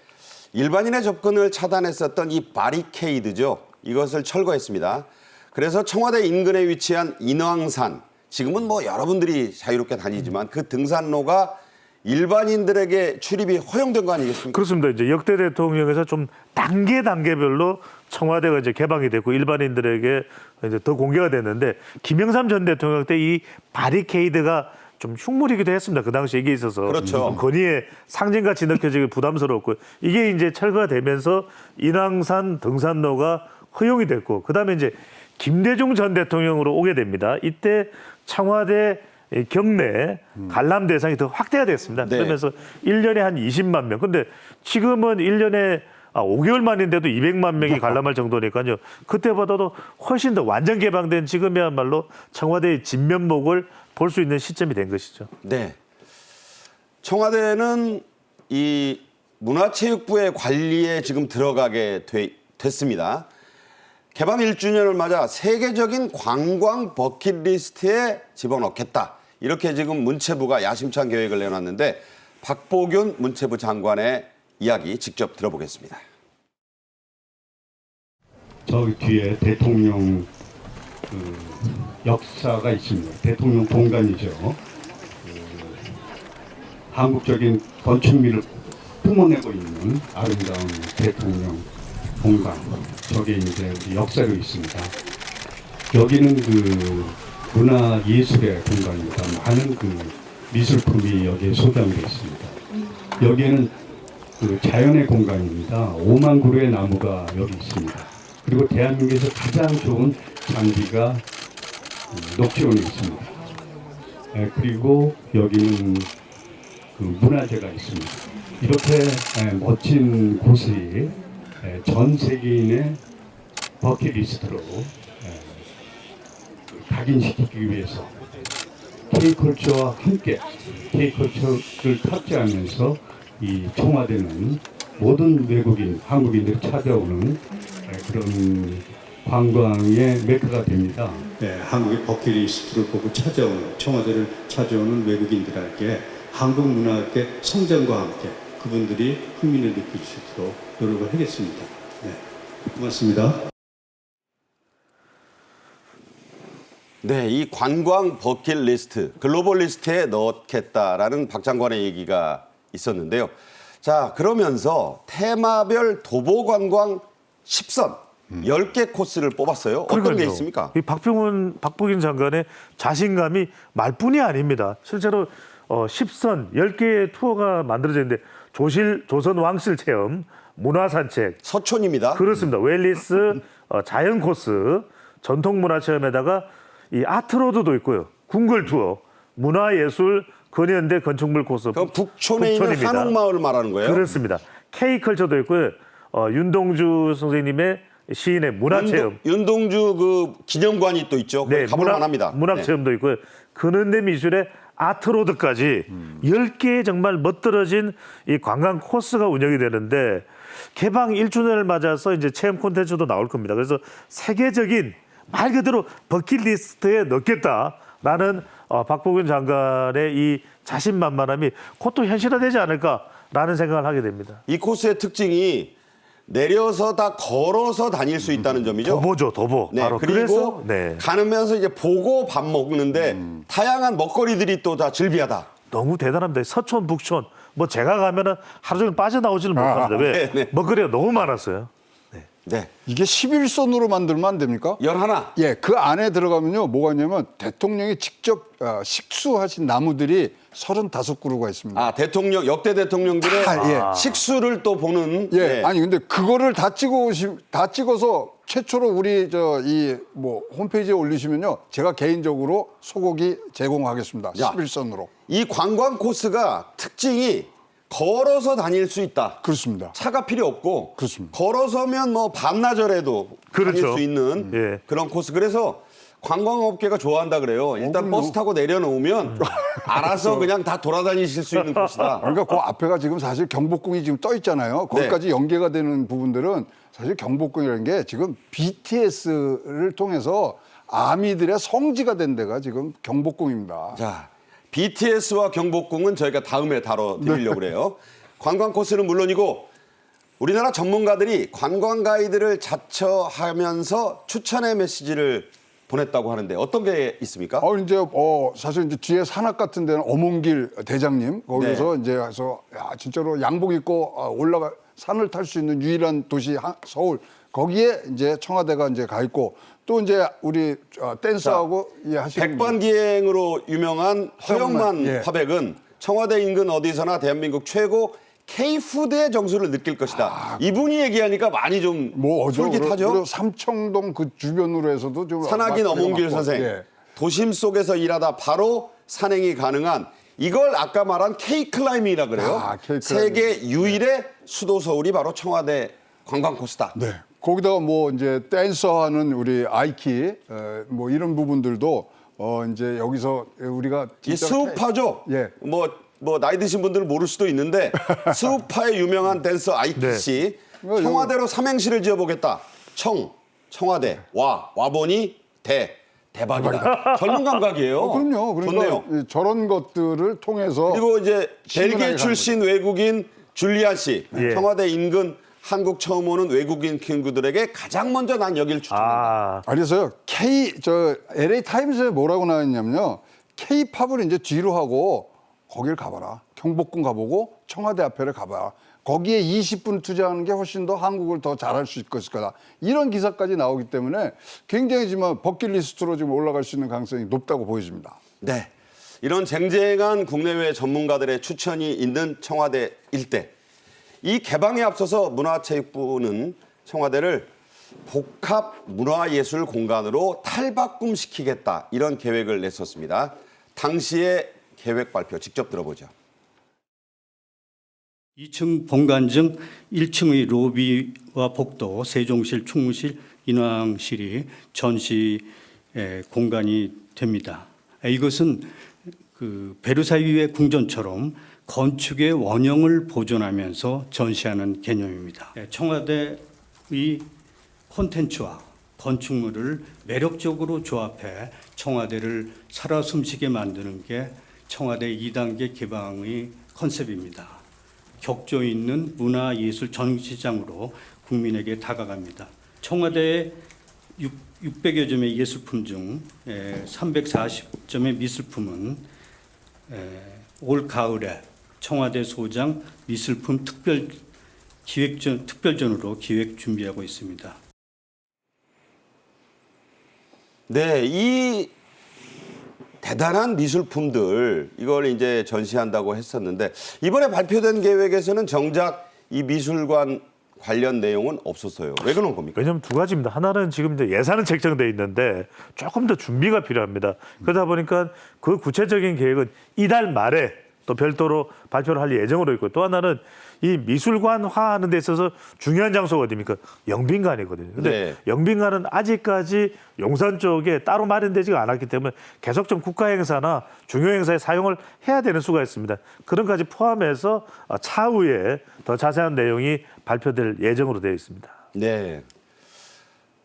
일반인의 접근을 차단했었던 이 바리케이드죠. 이것을 철거했습니다. 그래서 청와대 인근에 위치한 인왕산, 지금은 뭐 여러분들이 자유롭게 다니지만 그 등산로가 일반인들에게 출입이 허용된 거 아니겠습니까? 그렇습니다. 이제 역대 대통령에서 좀 단계별로 청와대가 이제 개방이 됐고 일반인들에게 이제 더 공개가 됐는데 김영삼 전 대통령 때 이 바리케이드가 좀 흉물이기도 했습니다. 그 당시에 이게 있어서 그렇죠. 건의의 상징같이 느껴지기 부담스럽고 이게 이제 철거가 되면서 인왕산 등산로가 허용이 됐고 그다음에 이제 김대중 전 대통령으로 오게 됩니다. 이때 청와대 경내 관람 대상이 더 확대가 됐습니다. 네. 그러면서 1년에 한 20만 명. 근데 지금은 1년에 5개월 만인데도 200만 명이 관람할 정도니까요. 그때보다도 훨씬 더 완전 개방된 지금이야말로 청와대의 진면목을 볼 수 있는 시점이 된 것이죠. 네. 청와대는 이 문화체육부의 관리에 지금 들어가게 됐습니다. 개방 1주년을 맞아 세계적인 관광 버킷리스트에 집어넣겠다. 이렇게 지금 문체부가 야심찬 계획을 내놨는데 박보균 문체부 장관의 이야기 직접 들어보겠습니다. 저기 뒤에 대통령 그 역사가 있습니다. 대통령 본관이죠. 한국적인 건축미를 뿜어내고 있는 아름다운 대통령 본관. 저게 이제 우리 역사로 있습니다. 여기는 그 문화 예술의 공간입니다. 많은 그 미술품이 여기에 소장되어 있습니다. 여기에는 그 자연의 공간입니다. 5만 그루의 나무가 여기 있습니다. 그리고 대한민국에서 가장 좋은 장비가 녹지원에 있습니다. 그리고 여기는 그 문화재가 있습니다. 이렇게 멋진 곳이 전 세계인의 버킷리스트로 각인시키기 위해서 K컬처와 함께 K컬처를 탑재하면서 이 청와대는 모든 외국인, 한국인들이 찾아오는 그런 관광의 메카가 됩니다. 한국의 버킷리스트를 보고 찾아오는, 청와대를 찾아오는 외국인들에게 한국 문화의 성장과 함께 그분들이 흥미를 느낄 수 있도록 노력을 하겠습니다. 고맙습니다. 네, 이 관광 버킷리스트, 글로벌 리스트에 넣겠다라는 박 장관의 얘기가 있었는데요. 자, 그러면서 테마별 도보 관광 10선, 10개 코스를 뽑았어요. 어떤 게 그러니까요. 있습니까? 이 박보균 장관의 자신감이 말뿐이 아닙니다. 실제로 10선 10개의 투어가 만들어져 있는데 조선 왕실 체험, 문화 산책, 서촌입니다. 그렇습니다. 웰리스, 자연 코스, 전통 문화 체험에다가 이 아트로드도 있고요. 궁궐 투어, 문화예술, 근현대 건축물 코스. 그럼 북촌에 있는 북촌입니다. 한옥마을 말하는 거예요? 그렇습니다. K컬처도 있고요. 윤동주 선생님의 시인의 문화체험. 윤동주 그 기념관이 또 있죠. 네, 가볼만 합니다. 문학체험도 있고요. 근현대 미술의 아트로드까지 10개의 정말 멋들어진 이 관광 코스가 운영이 되는데 개방 1주년을 맞아서 이제 체험 콘텐츠도 나올 겁니다. 그래서 세계적인 말 그대로 버킷리스트에 넣겠다라는 박보균 장관의 이 자신만만함이 곧 또 현실화되지 않을까라는 생각을 하게 됩니다. 이 코스의 특징이 내려서 다 걸어서 다닐 수 있다는 점이죠. 도보죠, 도보. 네, 바로 그리고 그래서 네. 가면서 이제 보고 밥 먹는데 다양한 먹거리들이 또 다 즐비하다. 너무 대단합니다. 서촌, 북촌. 뭐 제가 가면은 하루 종일 빠져나오지를 못합니다. 왜? 네, 네. 먹거리가 너무 많았어요. 네, 이게 11선으로 만들면 안 됩니까? 11. 예, 그 안에 들어가면요, 뭐가 있냐면 대통령이 직접 식수하신 나무들이 35그루가 있습니다. 아, 대통령, 역대 대통령들의 예. 식수를 또 보는. 예, 네. 아니 근데 그거를 다 찍어서 최초로 우리 홈페이지에 올리시면요, 제가 개인적으로 소고기 제공하겠습니다. 야. 11선으로. 이 관광 코스가 특징이 걸어서 다닐 수 있다. 그렇습니다. 차가 필요 없고 그렇습니다. 걸어서면 뭐 반나절에도 그렇죠. 다닐 수 있는 예. 그런 코스. 그래서 관광업계가 좋아한다 그래요. 일단 그럼요. 버스 타고 내려놓으면 알아서 그냥 다 돌아다니실 수 있는 곳이다. 그러니까 그 앞에가 지금 사실 경복궁이 지금 떠 있잖아요. 거기까지 연계가 되는 부분들은 사실 경복궁이라는 게 지금 BTS를 통해서 아미들의 성지가 된 데가 지금 경복궁입니다. 자, BTS와 경복궁은 저희가 다음에 다뤄드리려고 그래요. 관광 코스는 물론이고 우리나라 전문가들이 관광 가이드를 자처하면서 추천의 메시지를 보냈다고 하는데 어떤 게 있습니까? 이제 사실 이제 뒤에 산악 같은 데는 엄원길 대장님 거기서 이제 가서 야 진짜로 양복 입고 올라가 산을 탈 수 있는 유일한 도시 서울 거기에 이제 청와대가 이제 가 있고 또 이제 우리 댄서하고 하시는 백반기행으로 유명한 허영만 예. 화백은 청와대 인근 어디서나 대한민국 최고 K푸드의 정수를 느낄 것이다. 이분이 얘기하니까 많이 좀 솔깃하죠. 그리고 삼청동 그 주변으로 해서도 좀 산악인 어몽길 많고. 선생. 예. 도심 속에서 일하다 바로 산행이 가능한 이걸 아까 말한 K클라이밍이라 그래요. K클라이밍. 세계 유일의 수도 서울이 바로 청와대 관광 코스다. 네. 거기다가 뭐 이제 댄서하는 우리 아이키 뭐 이런 부분들도 이제 여기서 우리가 이 스우파죠. 예. 뭐 나이 드신 분들은 모를 수도 있는데 스우파의 유명한 댄서 아이키 씨 청와대로 삼행시를 지어보겠다. 청와대 와보니 대박이다. 젊은 감각이에요. 그럼요. 그러니까 좋네요. 저런 것들을 통해서 그리고 이제 시원하게 벨기에 가는 출신 외국인 줄리안 씨 예. 청와대 인근 한국 처음 오는 외국인 친구들에게 가장 먼저 난 여기를 추천한다. 그래서요 LA 타임즈에 뭐라고 나왔냐면요, K-팝을 이제 뒤로 하고 거길 가봐라, 경복궁 가보고 청와대 앞에를 가봐라. 거기에 20분 투자하는 게 훨씬 더 한국을 더 잘할 수 있을 거다. 이런 기사까지 나오기 때문에 굉장히 지금 버킷리스트로 지금 올라갈 수 있는 가능성이 높다고 보여집니다. 네. 이런 쟁쟁한 국내외 전문가들의 추천이 있는 청와대 일대. 이 개방에 앞서서 문화체육부는 청와대를 복합 문화예술 공간으로 탈바꿈시키겠다, 이런 계획을 냈었습니다. 당시의 계획 발표 직접 들어보죠. 2층 본관 중 1층의 로비와 복도, 세종실, 충무실, 인왕실이 전시 공간이 됩니다. 이것은 그 베르사유의 궁전처럼 건축의 원형을 보존하면서 전시하는 개념입니다. 청와대의 콘텐츠와 건축물을 매력적으로 조합해 청와대를 살아 숨쉬게 만드는 게 청와대 2단계 개방의 컨셉입니다. 격조 있는 문화예술 전시장으로 국민에게 다가갑니다. 청와대의 600여 점의 예술품 중 340점의 미술품은 올 가을에 청와대 소장 미술품 특별전으로 기획 준비하고 있습니다. 네, 이 대단한 미술품들, 이걸 이제 전시한다고 했었는데 이번에 발표된 계획에서는 정작 이 미술관 관련 내용은 없었어요. 왜 그런 겁니까? 왜냐하면 두 가지입니다. 하나는 지금 이제 예산은 책정돼 있는데 조금 더 준비가 필요합니다. 그러다 보니까 그 구체적인 계획은 이달 말에 또 별도로 발표를 할 예정으로 있고, 또 하나는 이 미술관화하는 데 있어서 중요한 장소가 어디입니까? 영빈관이거든요. 근데 네. 영빈관은 아직까지 용산 쪽에 따로 마련되지가 않았기 때문에 계속 좀 국가 행사나 중요 행사에 사용을 해야 되는 수가 있습니다. 그런 까지 포함해서 차후에 더 자세한 내용이 발표될 예정으로 되어 있습니다. 네.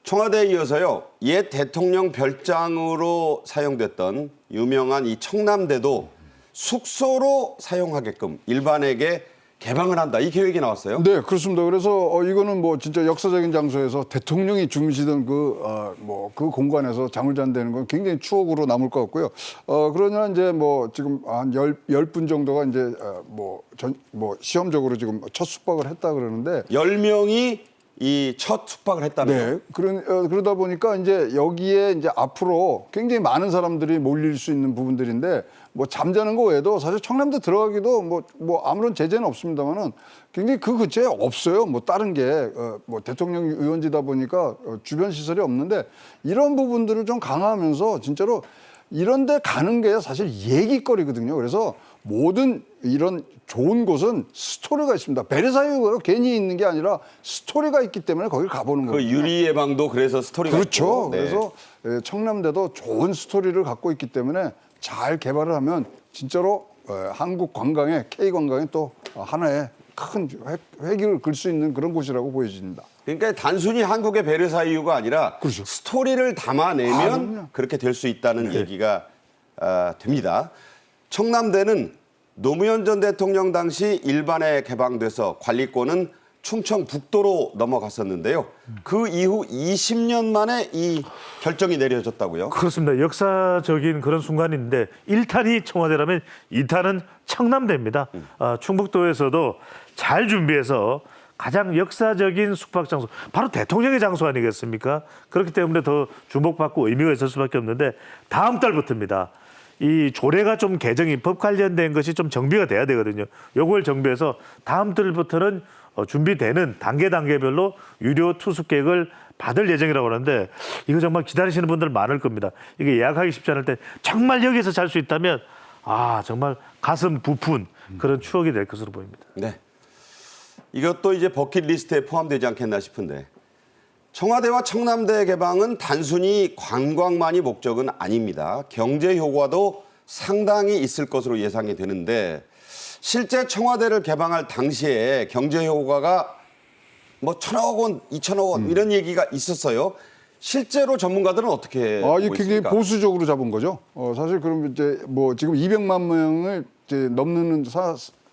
청와대에 이어서요, 옛 대통령 별장으로 사용됐던 유명한 이 청남대도 숙소로 사용하게끔 일반에게 개방을 한다, 이 계획이 나왔어요. 네, 그렇습니다. 그래서 이거는 뭐 진짜 역사적인 장소에서 대통령이 주무시던 그 공간에서 잠을 잔다는 건 굉장히 추억으로 남을 것 같고요. 그러나 이제 뭐 지금 한 10분 정도가 이제 시험적으로 지금 첫 숙박을 했다 그러는데 10명이 이 첫 숙박을 했다면요. 네, 그러다 보니까 이제 여기에 이제 앞으로 굉장히 많은 사람들이 몰릴 수 있는 부분들인데, 뭐 잠자는 거 외에도 사실 청남대 들어가기도 뭐 아무런 제재는 없습니다만은 굉장히 그 근처에 없어요. 뭐 다른 게 뭐 대통령 의원지다 보니까 주변 시설이 없는데, 이런 부분들을 좀 강화하면서 진짜로 이런 데 가는 게 사실 얘기거리거든요. 그래서 모든 이런 좋은 곳은 스토리가 있습니다. 베르사유가 괜히 있는 게 아니라 스토리가 있기 때문에 거길 가보는 거예요. 그 유리의 방도 그래서 스토리가 그렇죠. 있고. 네. 그래서 청남대도 좋은 스토리를 갖고 있기 때문에 잘 개발을 하면 진짜로 한국 관광에, K관광에 또 하나의 큰 획을 그을 수 있는 그런 곳이라고 보여집니다. 그러니까 단순히 한국의 베르사유가 아니라 그렇죠. 스토리를 담아내면 그럼요. 그렇게 될 수 있다는 얘기가 됩니다. 청남대는 노무현 전 대통령 당시 일반에 개방돼서 관리권은 충청북도로 넘어갔었는데요. 그 이후 20년 만에 이 결정이 내려졌다고요? 그렇습니다. 역사적인 그런 순간인데 1탄이 청와대라면 2탄은 청남대입니다. 충북도에서도 잘 준비해서 가장 역사적인 숙박 장소, 바로 대통령의 장소 아니겠습니까? 그렇기 때문에 더 주목받고 의미가 있을 수밖에 없는데, 다음 달부터입니다. 이 조례가 좀 개정이, 법 관련된 것이 좀 정비가 돼야 되거든요. 요걸 정비해서 다음 달부터는 준비되는 단계별로 유료 투숙객을 받을 예정이라고 하는데, 이거 정말 기다리시는 분들 많을 겁니다. 이게 예약하기 쉽지 않을 때 정말 여기서 잘 수 있다면 정말 가슴 부푼 그런 추억이 될 것으로 보입니다. 네. 이것도 이제 버킷리스트에 포함되지 않겠나 싶은데, 청와대와 청남대 개방은 단순히 관광만이 목적은 아닙니다. 경제 효과도 상당히 있을 것으로 예상이 되는데, 실제 청와대를 개방할 당시에 경제 효과가 뭐 1,000억 원, 2,000억 원 이런 얘기가 있었어요. 실제로 전문가들은 어떻게 보고 이게 굉장히 있습니까? 보수적으로 잡은 거죠. 사실 그럼 이제 뭐 지금 200만 명을 이제 넘는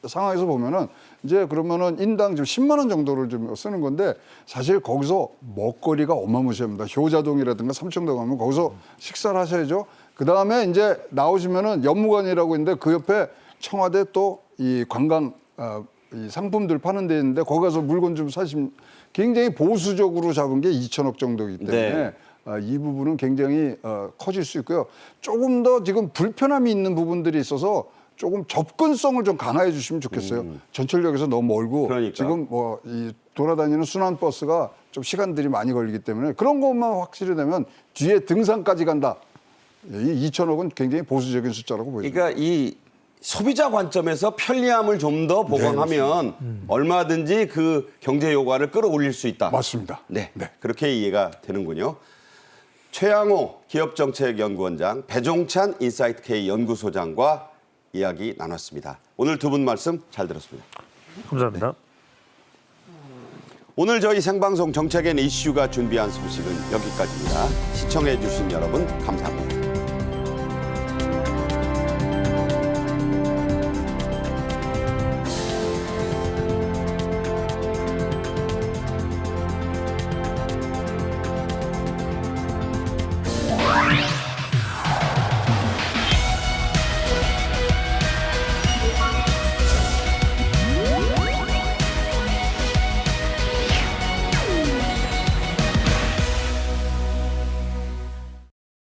상황에서 보면은 이제 그러면은 인당 지금 10만 원 정도를 좀 쓰는 건데 사실 거기서 먹거리가 어마무시합니다. 효자동이라든가 삼청동 가면 거기서 식사를 하셔야죠. 그 다음에 이제 나오시면은 연무관이라고 있는데 그 옆에 청와대 또 이 관광 이 상품들 파는 데 있는데 거기 가서 물건 좀 사시면 굉장히 보수적으로 잡은 게 2천억 정도이기 때문에 네. 이 부분은 굉장히 커질 수 있고요. 조금 더 지금 불편함이 있는 부분들이 있어서 조금 접근성을 좀 강화해 주시면 좋겠어요. 전철역에서 너무 멀고 그러니까. 지금 뭐 이 돌아다니는 순환버스가 좀 시간들이 많이 걸리기 때문에 그런 것만 확실히 되면 뒤에 등산까지 간다. 이 2천억은 굉장히 보수적인 숫자라고 보입니다. 그러니까 이 소비자 관점에서 편리함을 좀 더 보강하면 얼마든지 그 경제 효과를 끌어올릴 수 있다. 맞습니다. 네, 그렇게 이해가 되는군요. 최양호 기업정책연구원장, 배종찬 인사이트K 연구소장과 이야기 나눴습니다. 오늘 두 분 말씀 잘 들었습니다. 감사합니다. 오늘 저희 생방송 정책엔 이슈가 준비한 소식은 여기까지입니다. 시청해 주신 여러분 감사합니다.